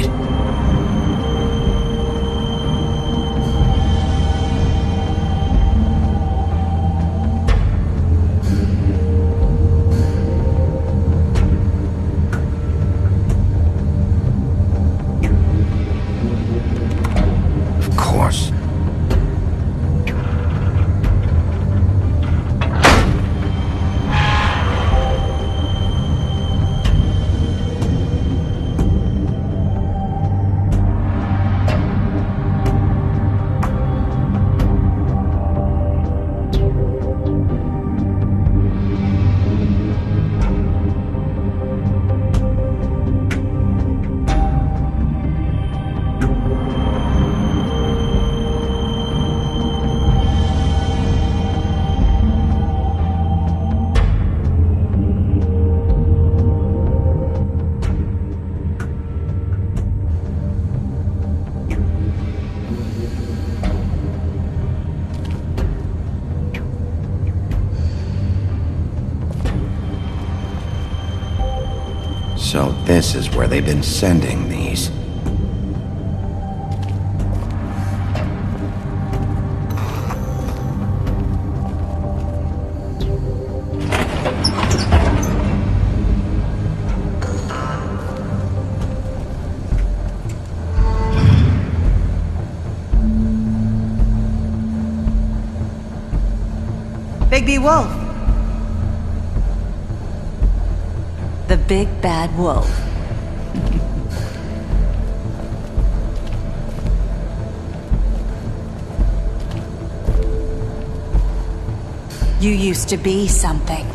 right. Of course. So this is where they've been sending these. Bigby Wolf. The big bad wolf. You used to be something.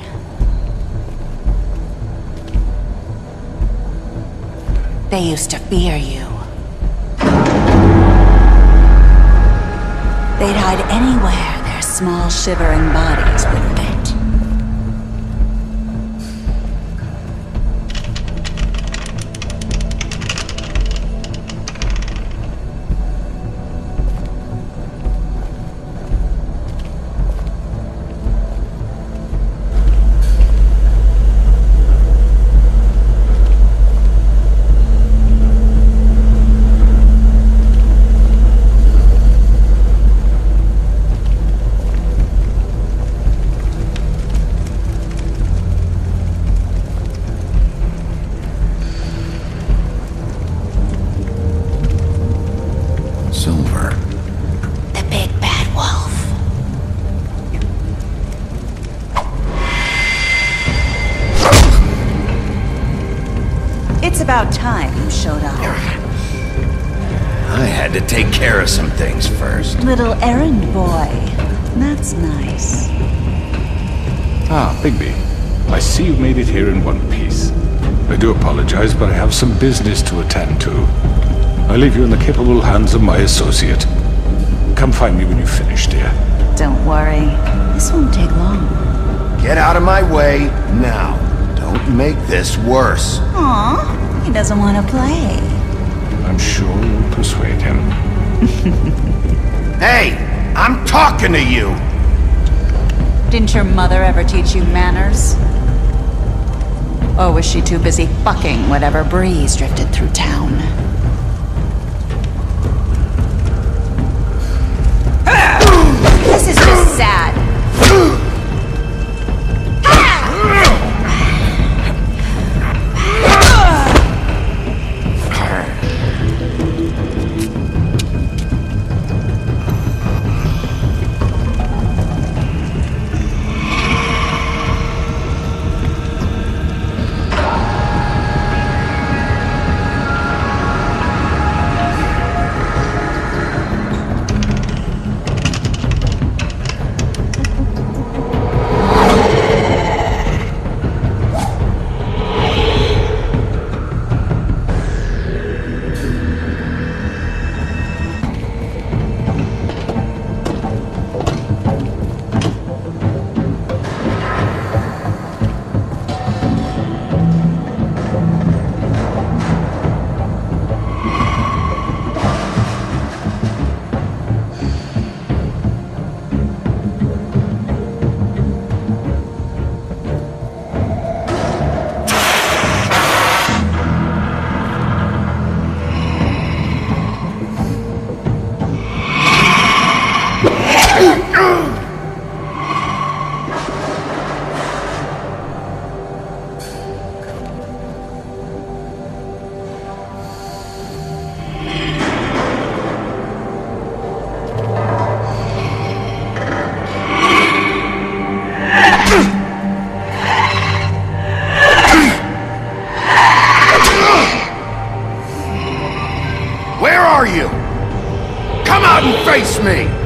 They used to fear you. They'd hide anywhere their small shivering bodies would fit. Silver. The big bad wolf. It's about time you showed up. I had to take care of some things first. Little errand boy. That's nice. Ah, Bigby. I see you made it here in one piece. I do apologize, but I have some business to attend to. I leave you in the capable hands of my associate. Come find me when you finish, dear. Don't worry. This won't take long. Get out of my way now. Don't make this worse. Aw, he doesn't want to play. I'm sure you'll persuade him. Hey, I'm talking to you! Didn't your mother ever teach you manners? Or was she too busy fucking whatever breeze drifted through town? This is just sad. are you? Come out and face me!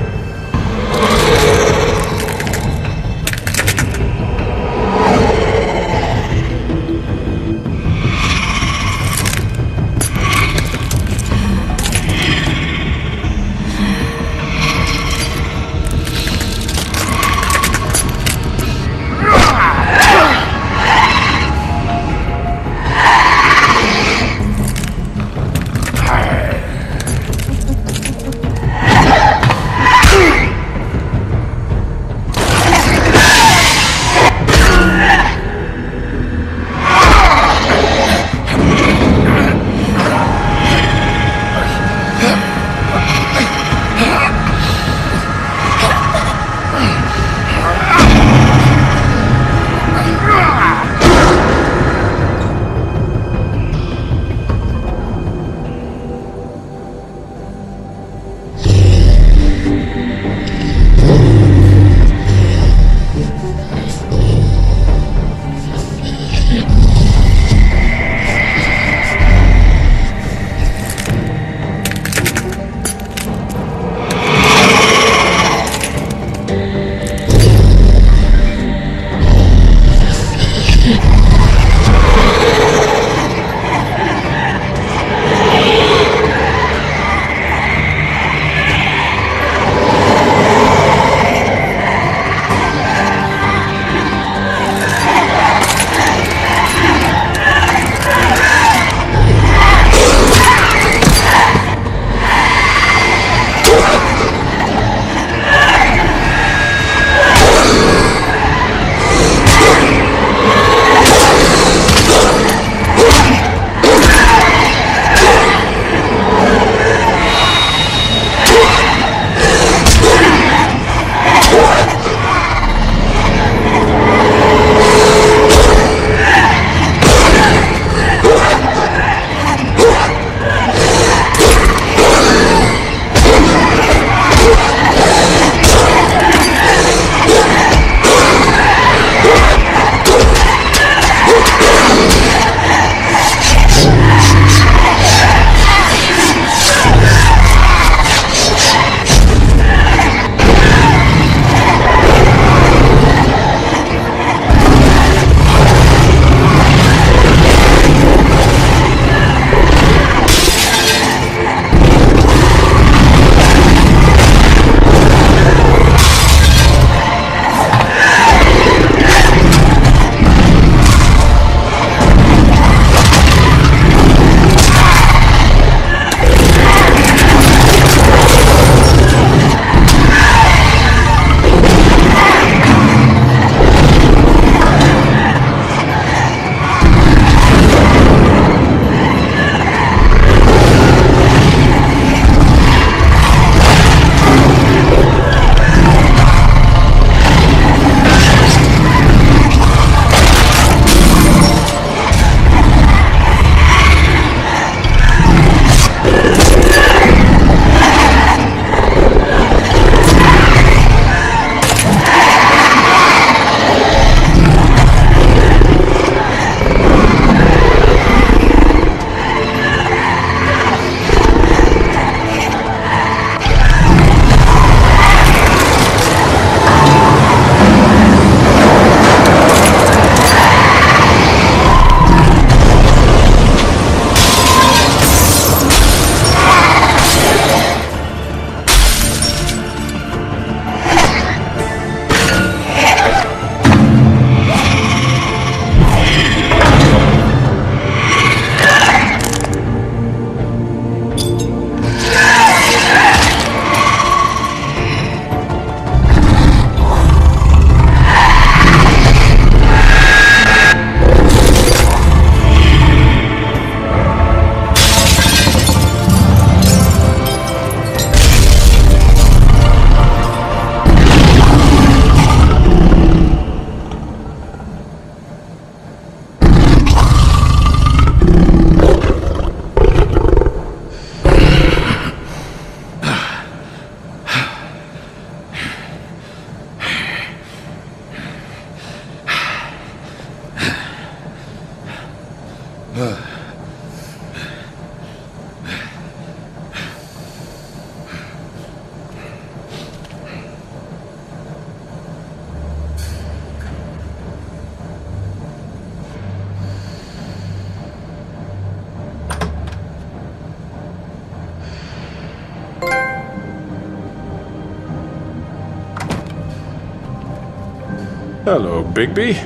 Hello, Bigby.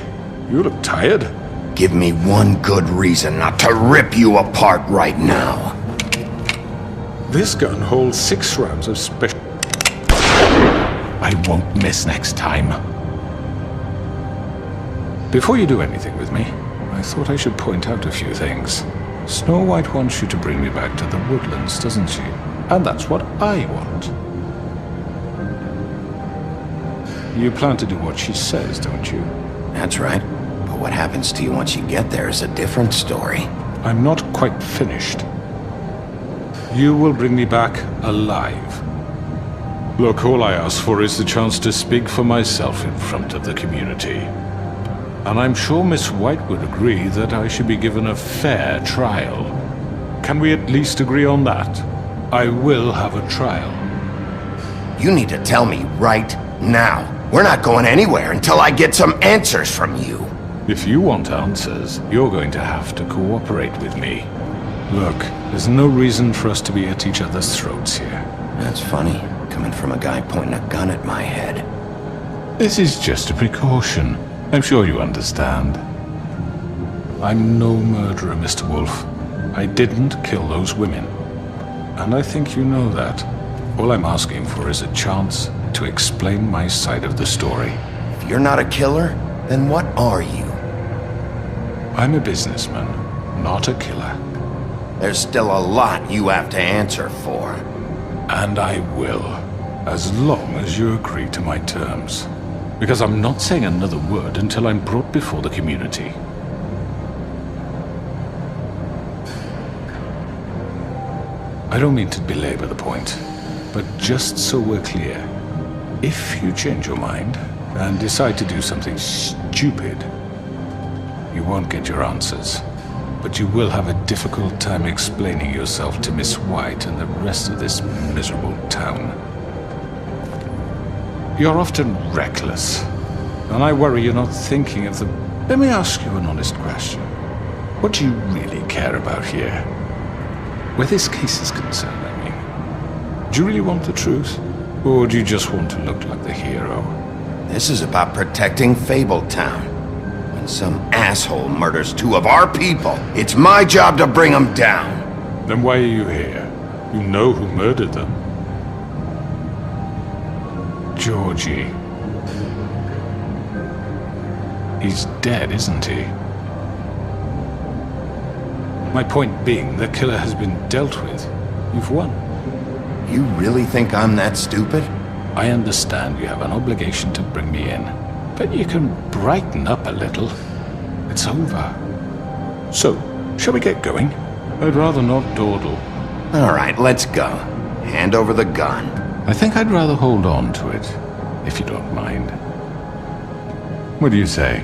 You look tired. Give me one good reason not to rip you apart right now. This gun holds 6 rounds of special... I won't miss next time. Before you do anything with me, I thought I should point out a few things. Snow White wants you to bring me back to the woodlands, doesn't she? And that's what I want. You plan to do what she says, don't you? That's right. But what happens to you once you get there is a different story. I'm not quite finished. You will bring me back alive. Look, all I ask for is the chance to speak for myself in front of the community. And I'm sure Miss White would agree that I should be given a fair trial. Can we at least agree on that? I will have a trial. You need to tell me right now. We're not going anywhere until I get some answers from you. If you want answers, you're going to have to cooperate with me. Look, there's no reason for us to be at each other's throats here. That's funny, coming from a guy pointing a gun at my head. This is just a precaution. I'm sure you understand. I'm no murderer, Mr. Wolf. I didn't kill those women. And I think you know that. All I'm asking for is a chance to explain my side of the story. If you're not a killer, then what are you? I'm a businessman, not a killer. There's still a lot you have to answer for. And I will, as long as you agree to my terms. Because I'm not saying another word until I'm brought before the community. I don't mean to belabor the point, but just so we're clear, if you change your mind and decide to do something stupid, you won't get your answers. But you will have a difficult time explaining yourself to Miss White and the rest of this miserable town. You're often reckless, and I worry you're not thinking of the... Let me ask you an honest question. What do you really care about here? Where this case is concerned, I mean. Do you really want the truth? Or do you just want to look like the hero? This is about protecting Fabletown. When some asshole murders 2 of our people, it's my job to bring them down. Then why are you here? You know who murdered them. Georgie. He's dead, isn't he? My point being, the killer has been dealt with. You've won. You really think I'm that stupid? I understand you have an obligation to bring me in, but you can brighten up a little. It's over. So, shall we get going? I'd rather not dawdle. All right, let's go. Hand over the gun. I think I'd rather hold on to it, if you don't mind. What do you say?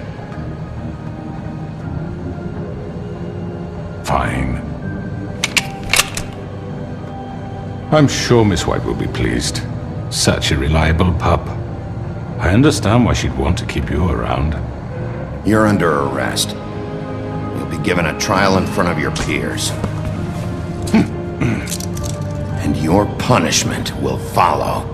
Fine. I'm sure Miss White will be pleased. Such a reliable pup. I understand why she'd want to keep you around. You're under arrest. You'll be given a trial in front of your peers. And your punishment will follow.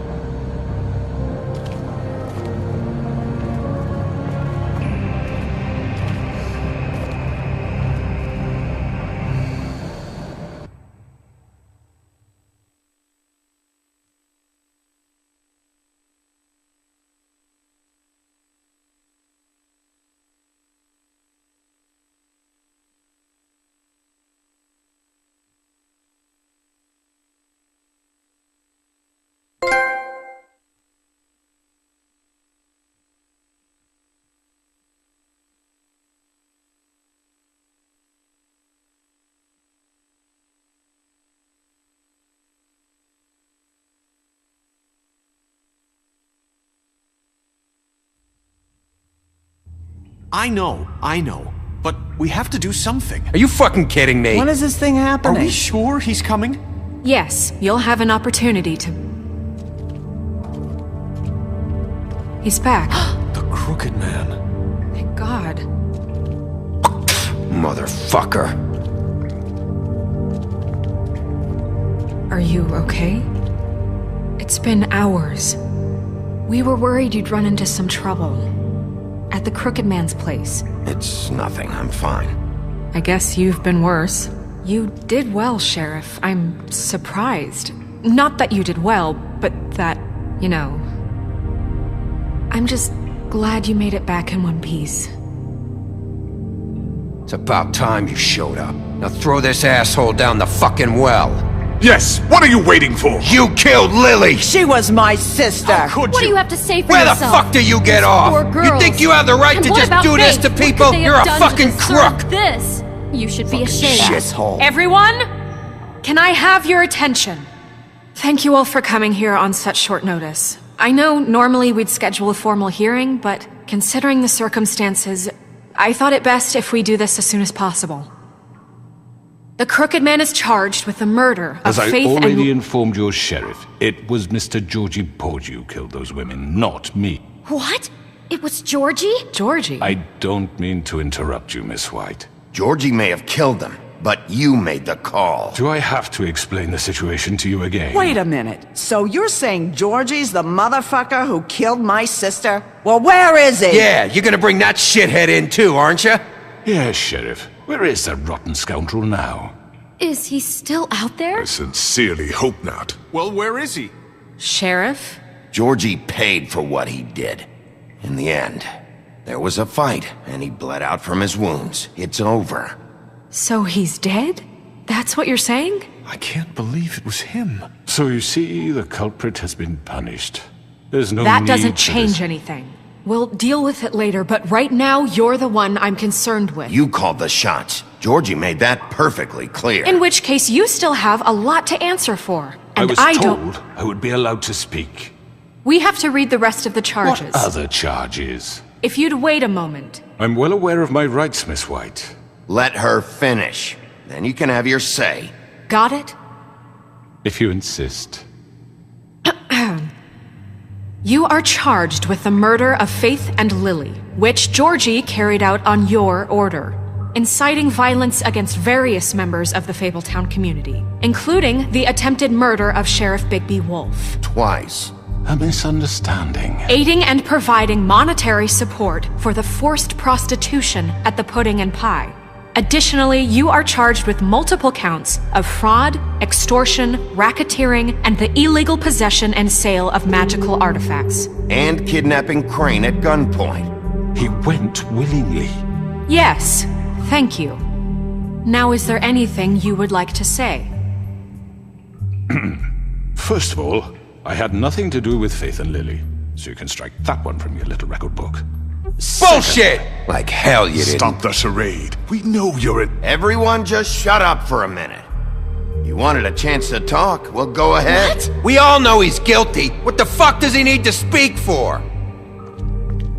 I know. But we have to do something. Are you fucking kidding me? When is this thing Are happening? we sure he's coming? Yes, you'll have an opportunity to... He's back. The Crooked Man. Thank God. Motherfucker. Are you okay? It's been hours. We were worried you'd run into some trouble. At at the Crooked Man's place. It's nothing, I'm fine. I guess you've been worse. You did well, Sheriff. I'm surprised. Not that you did well, but that, you know... I'm just glad you made it back in one piece. It's about time you showed up. Now throw this asshole down the fucking well. Yes, what are you waiting for? You killed Lily! She was my sister. Could What do you? you have to say for Where the yourself? fuck do you get off? Poor You girls. think you have the right And to what just about do this Faith? to What people? could they You're have a done to fucking deserve crook! This. You should be ashamed. Shithole. Everyone? Can I have your attention? Thank you all for coming here on such short notice. I know normally we'd schedule a formal hearing, but considering the circumstances, I thought it best if we do this as soon as possible. The Crooked Man is charged with the murder of As I Faith already and... informed your sheriff, it was Mr. Georgie Porgy who killed those women, not me. What? It was Georgie? Georgie? I don't mean to interrupt you, Miss White. Georgie may have killed them, but you made the call. Do I have to explain the situation to you again? Wait a minute. So you're saying Georgie's the motherfucker who killed my sister? Well, where is he? Yeah, you're gonna bring that shithead in too, aren't you? Yes, Sheriff. Where is that rotten scoundrel now? Is he still out there? I sincerely hope not. Well, where is he? Sheriff? Georgie paid for what he did. In the end, there was a fight, and he bled out from his wounds. It's over. So he's dead? That's what you're saying? I can't believe it was him. So you see, the culprit has been punished. There's no That need doesn't for change this. anything. We'll deal with it later, but right now, you're the one I'm concerned with. You called the shots. Georgie made that perfectly clear. In which case, you still have a lot to answer for. And I was don't... told I would be allowed to speak. We have to read the rest of the charges. What other charges? If you'd wait a moment. I'm well aware of my rights, Miss White. Let her finish. Then you can have your say. Got it? If you insist. You are charged with the murder of Faith and Lily, which Georgie carried out on your order, inciting violence against various members of the Fabletown community, including the attempted murder of Sheriff Bigby Wolf. Twice. A misunderstanding. Aiding and providing monetary support for the forced prostitution at the Pudding and Pie. Additionally, you are charged with multiple counts of fraud, extortion, racketeering, and the illegal possession and sale of magical artifacts. And kidnapping Crane at gunpoint. He went willingly. Yes, thank you. Now, is there anything you would like to say? First of all, I had nothing to do with Faith and Lily, so you can strike that one from your little record book. Bullshit! Like hell you didn't. Stop the charade. We know you're an... Everyone just shut up for a minute. You wanted a chance to talk? Well, go ahead. What? We all know he's guilty. What the fuck does he need to speak for?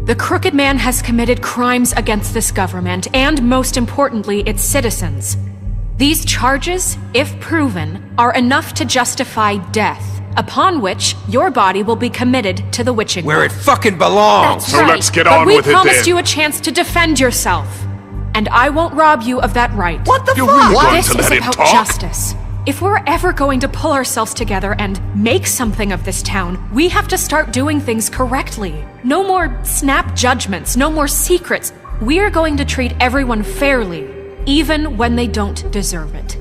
The Crooked Man has committed crimes against this government and, most importantly, its citizens. These charges, if proven, are enough to justify death, upon which your body will be committed to the witching Where rock. it fucking belongs. That's So right. let's get But on we with it promised then. you a chance to defend yourself, and I won't rob you of that right. What the You're fuck? really going This to is let him about talk? justice. If we're ever going to pull ourselves together and make something of this town, we have to start doing things correctly. No more snap judgments, no more secrets. We're going to treat everyone fairly, even when they don't deserve it.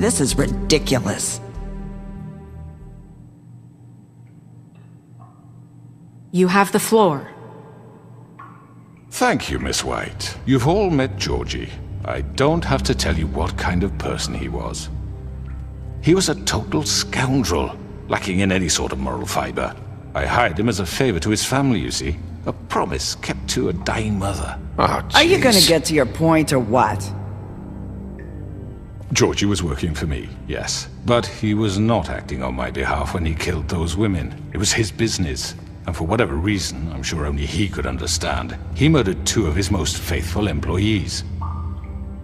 This is ridiculous. You have the floor. Thank you, Miss White. You've all met Georgie. I don't have to tell you what kind of person he was. He was a total scoundrel, lacking in any sort of moral fiber. I hired him as a favor to his family, you see. A promise kept to a dying mother. Oh, Are you gonna jeez. get to your point or what? Georgie was working for me, yes. But he was not acting on my behalf when he killed those women. It was his business. And for whatever reason, I'm sure only he could understand, he murdered 2 of his most faithful employees.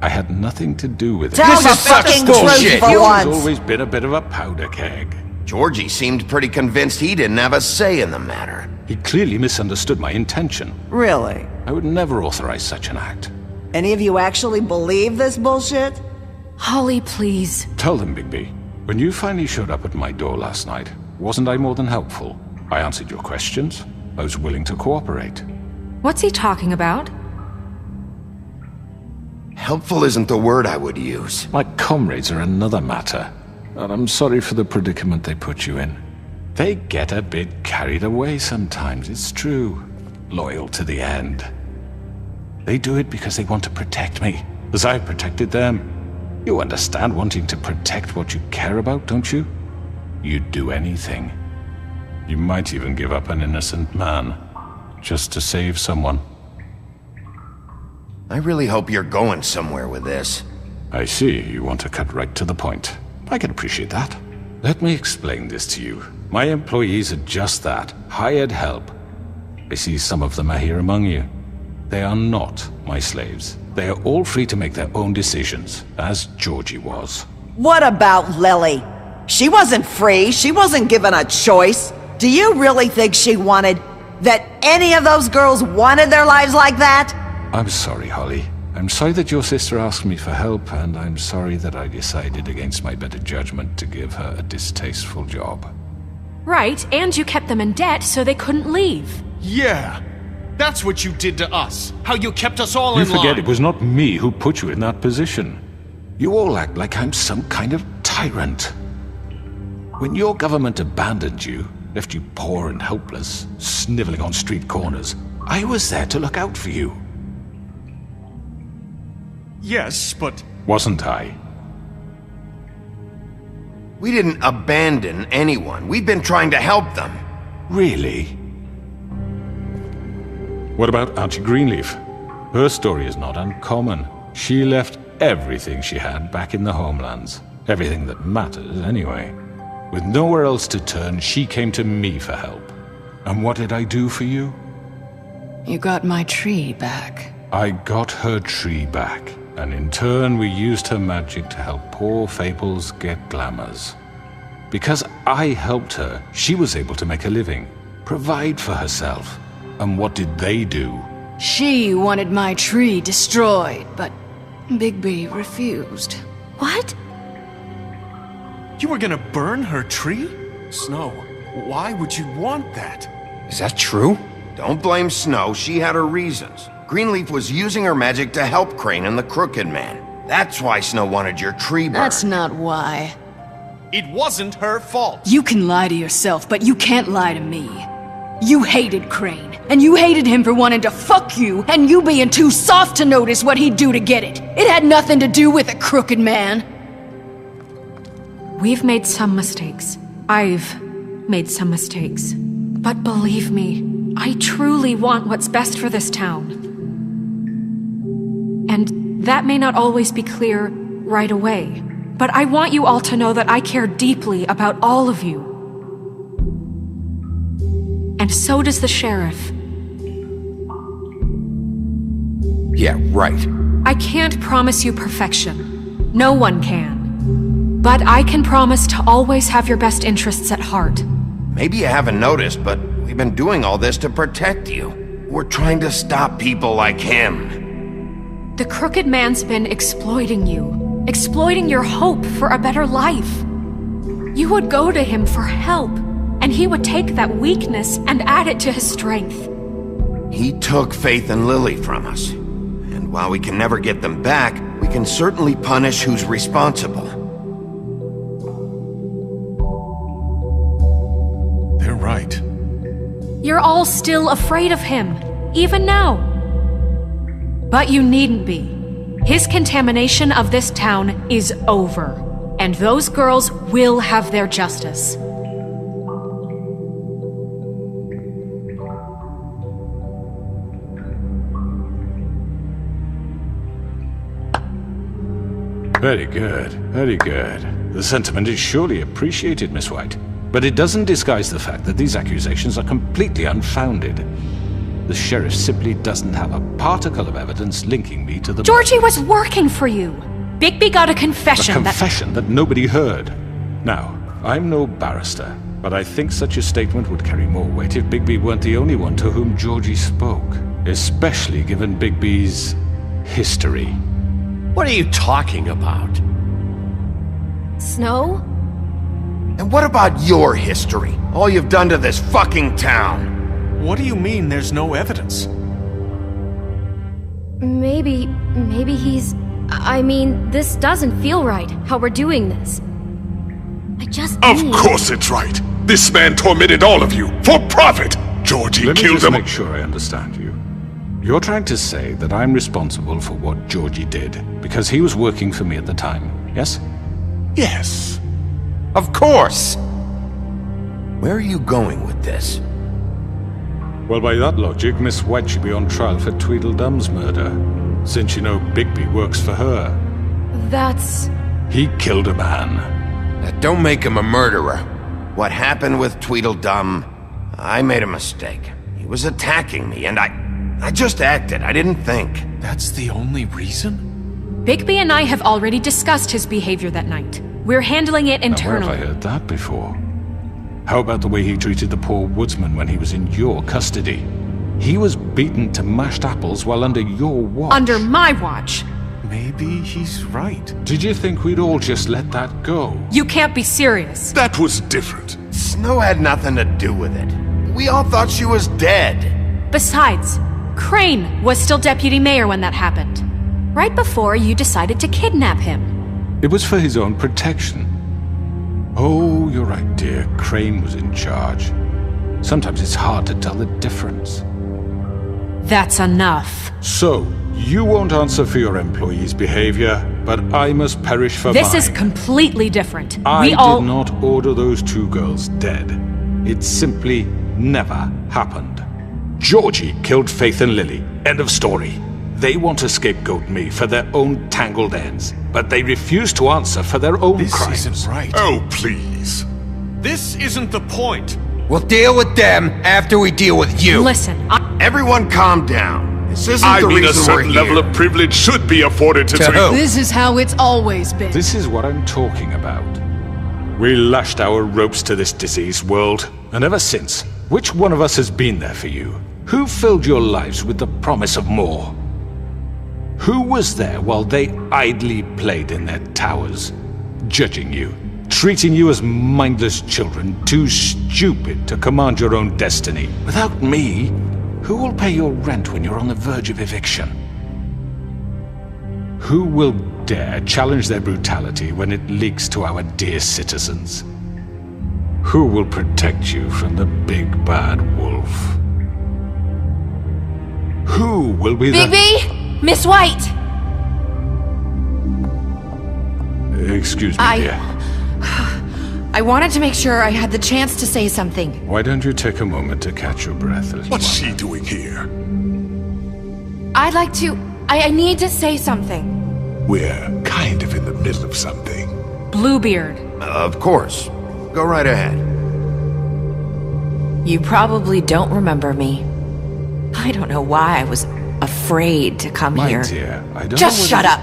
I had nothing to do with it. Tell This the is such fucking bullshit. truth for He's once. always been a bit of a powder keg. Georgie seemed pretty convinced he didn't have a say in the matter. He clearly misunderstood my intention. Really? I would never authorize such an act. Any of you actually believe this bullshit? Holly, please. Tell them, Bigby. When you finally showed up at my door last night, wasn't I more than helpful? I answered your questions. I was willing to cooperate. What's he talking about? Helpful isn't the word I would use. My comrades are another matter, and I'm sorry for the predicament they put you in. They get a bit carried away sometimes, it's true. Loyal to the end. They do it because they want to protect me, as I've protected them. You understand wanting to protect what you care about, don't you? You'd do anything. You might even give up an innocent man, just to save someone. I really hope you're going somewhere with this. I see you want to cut right to the point. I can appreciate that. Let me explain this to you. My employees are just that, hired help. I see some of them are here among you. They are not my slaves. They are all free to make their own decisions, as Georgie was. What about Lily? She wasn't free. She wasn't given a choice. Do you really think she wanted... that any of those girls wanted their lives like that? I'm sorry, Holly. I'm sorry that your sister asked me for help, and I'm sorry that I decided against my better judgment to give her a distasteful job. Right, and you kept them in debt so they couldn't leave. Yeah. That's what you did to us. How you kept us all You in line. forget it was not me who put you in that position. You all act like I'm some kind of tyrant. When your government abandoned you, left you poor and helpless, sniveling on street corners, I was there to look out for you. Yes, but... Wasn't I? We didn't abandon anyone. We've been trying to help them. Really? What about Auntie Greenleaf? Her story is not uncommon. She left everything she had back in the homelands. Everything that matters, anyway. With nowhere else to turn, she came to me for help. And what did I do for you? You got my tree back. I got her tree back, and in turn we used her magic to help poor Fables get glamours. Because I helped her, she was able to make a living, provide for herself. And what did they do? She wanted my tree destroyed, but Bigby refused. What? You were gonna burn her tree? Snow, why would you want that? Is that true? Don't blame Snow. She had her reasons. Greenleaf was using her magic to help Crane and the Crooked Man. That's why Snow wanted your tree burned. That's not why. It wasn't her fault. You can lie to yourself, but you can't lie to me. You hated Crane, and you hated him for wanting to fuck you, and you being too soft to notice what he'd do to get it. It had nothing to do with a Crooked Man. We've made some mistakes. I've made some mistakes. But believe me, I truly want what's best for this town. And that may not always be clear right away. But I want you all to know that I care deeply about all of you. And so does the sheriff. Yeah, right. I can't promise you perfection. No one can. But I can promise to always have your best interests at heart. Maybe you haven't noticed, but we've been doing all this to protect you. We're trying to stop people like him. The Crooked Man's been exploiting you. Exploiting your hope for a better life. You would go to him for help, and he would take that weakness and add it to his strength. He took Faith and Lily from us. And while we can never get them back, we can certainly punish who's responsible. They're right. You're all still afraid of him, even now. But you needn't be. His contamination of this town is over, and those girls will have their justice. Very good, very good. The sentiment is surely appreciated, Miss White. But it doesn't disguise the fact that these accusations are completely unfounded. The sheriff simply doesn't have a particle of evidence linking me to the... Georgie was working for you! Bigby got a confession A confession that nobody heard. Now, I'm no barrister, but I think such a statement would carry more weight if Bigby weren't the only one to whom Georgie spoke. Especially given Bigby's history. What are you talking about? Snow? And what about your history? All you've done to this fucking town? What do you mean there's no evidence? Maybe he's... I mean, this doesn't feel right, how we're doing this. I just Of need... course it's right. This man tormented all of you for profit. Georgie Let me killed just them. make sure I understand you. You're trying to say that I'm responsible for what Georgie did because he was working for me at the time, yes? Yes. Of course! Where are you going with this? Well, by that logic, Miss White should be on trial for Tweedledum's murder, since you know Bigby works for her. That's... He killed a man. Now, don't make him a murderer. What happened with Tweedledum, I made a mistake. He was attacking me, and I just acted. I didn't think. That's the only reason? Bigby and I have already discussed his behavior that night. We're handling it Now, where internally. have I heard that before? How about the way he treated the poor woodsman when he was in your custody? He was beaten to mashed apples while under your watch. Under my watch. Maybe he's right. Did you think we'd all just let that go? You can't be serious. That was different. Snow had nothing to do with it. We all thought she was dead. Besides, Crane was still deputy mayor when that happened. Right before you decided to kidnap him. It was for his own protection. Oh, you're right, dear. Crane was in charge. Sometimes it's hard to tell the difference. That's enough. So, you won't answer for your employees' behavior, but I must perish for This mine. is completely different. I We all... did not order those two girls dead. It simply never happened. Georgie killed Faith and Lily. End of story. They want to scapegoat me for their own tangled ends, but they refuse to answer for their own This crimes. isn't right. Oh, please. This isn't the point. We'll deal with them after we deal with you. Listen, Everyone calm down. This isn't I the mean, a reason we're certain here. level of privilege should be afforded to... To who? This is how it's always been. This is what I'm talking about. We lashed our ropes to this diseased world, and ever since, which one of us has been there for you? Who filled your lives with the promise of more? Who was there while they idly played in their towers, judging you, treating you as mindless children, too stupid to command your own destiny? Without me, who will pay your rent when you're on the verge of eviction? Who will dare challenge their brutality when it leaks to our dear citizens? Who will protect you from the big bad wolf? Who will be the... Bigby! Miss White! Excuse me, dear. I wanted to make sure I had the chance to say something. Why don't you take a moment to catch your breath, little What's one? she doing here? I'd like to... I need to say something. We're kind of in the middle of something. Bluebeard. Of course. Go right ahead. You probably don't remember me. I don't know why I was afraid to come My here. dear, I don't Just know shut up!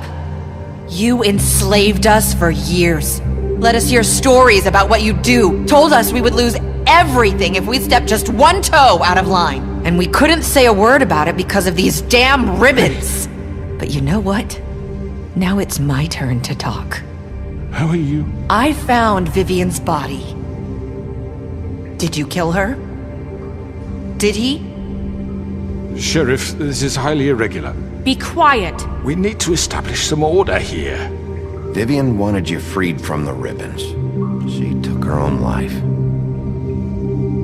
You enslaved us for years. Let us hear stories about what you do. Told us we would lose everything if we stepped just one toe out of line. And we couldn't say a word about it because of these damn ribbons. But you know what? Now it's my turn to talk. How are you? I found Vivian's body. Did you kill her? Did he? Sheriff, this is highly irregular. Be quiet. We need to establish some order here. Vivian wanted you freed from the ribbons. She took her own life.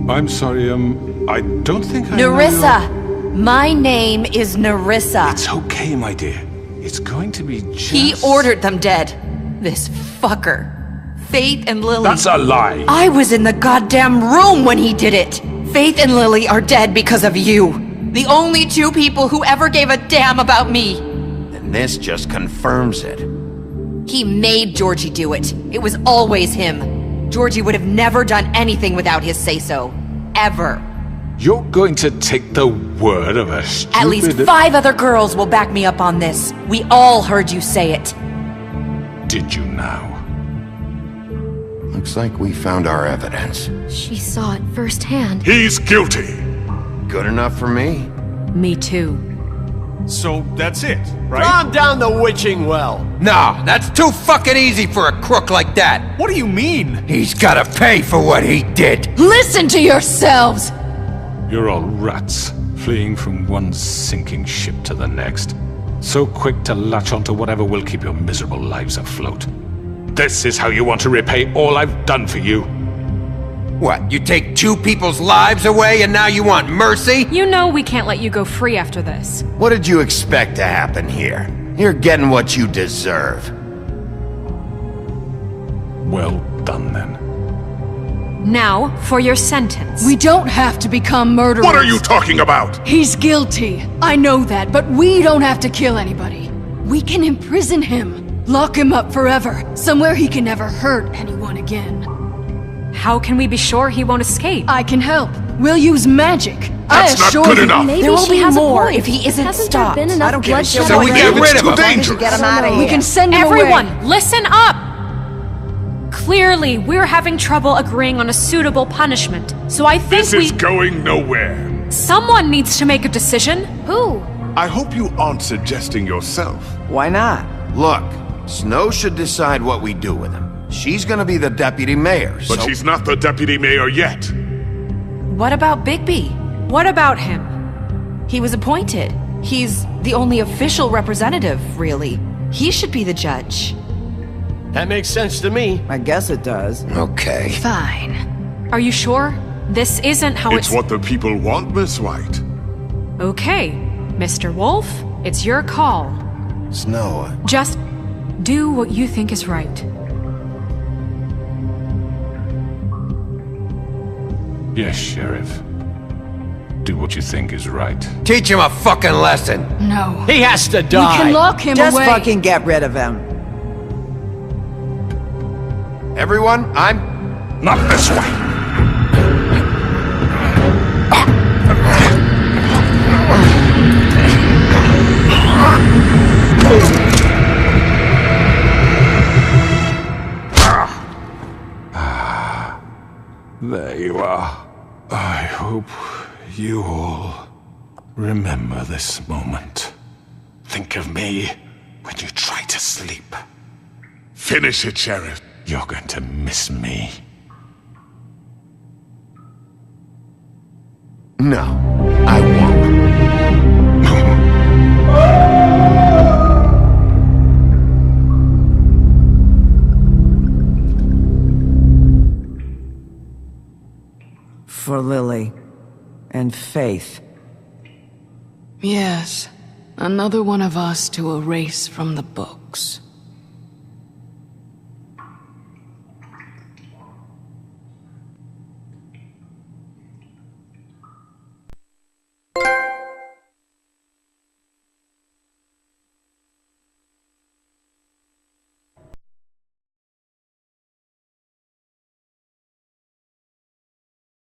I'm sorry, I don't think I know Nerissa! My name is Nerissa. It's okay, my dear. It's going to be just... He ordered them dead. This fucker. Faith and Lily. That's a lie! I was in the goddamn room when he did it. Faith and Lily are dead because of you. The only two people who ever gave a damn about me. And this just confirms it. He made Georgie do it. It was always him. Georgie would have never done anything without his say-so. Ever. You're going to take the word of a stupid... At least 5 other girls will back me up on this. We all heard you say it. Did you now? Looks like we found our evidence. She saw it firsthand. He's guilty. Good enough for me. Me too. So that's it, right? Calm down the witching well. Nah, that's too fucking easy for a crook like that. What do you mean? He's gotta pay for what he did. Listen to yourselves! You're all rats, fleeing from one sinking ship to the next. So quick to latch onto whatever will keep your miserable lives afloat. This is how you want to repay all I've done for you? What, you take two people's lives away and now you want mercy? You know we can't let you go free after this. What did you expect to happen here? You're getting what you deserve. Well done, then. Now, for your sentence. We don't have to become murderers. What are you talking about? He's guilty. I know that, but we don't have to kill anybody. We can imprison him. Lock him up forever. Somewhere he can never hurt anyone again. How can we be sure he won't escape? I can help. We'll use magic. That's not good enough. Maybe There will she be has more a point. if he isn't Hasn't stopped. there been I enough don't give a bloodshed shit. So we already? get rid It's of too him. dangerous. Get him out of here. We can send him Everyone, away. listen up! Clearly, we're having trouble agreeing on a suitable punishment, so I think This is going nowhere. someone needs to make a decision. Who? I hope you aren't suggesting yourself. Why not? Look, Snow should decide what we do with him. She's gonna be the deputy mayor, But so... she's not the deputy mayor yet. What about Bigby? What about him? He was appointed. He's the only official representative, really. He should be the judge. That makes sense to me. I guess it does. Okay. Fine. Are you sure? This isn't how It's what the people want, Miss White. Okay, Mr. Wolf, it's your call. Snow, Just do what you think is right. Yes, Sheriff. Do what you think is right. Teach him a fucking lesson. No. He has to We die. can lock him Just away. fucking get rid of him. everyone, I'm... Not this way. There you are. I hope you all remember this moment. Think of me when you try to sleep. Finish it, Sheriff. You're going to miss me. No, I won't. For Lily. And Faith. Yes. Another one of us to erase from the books.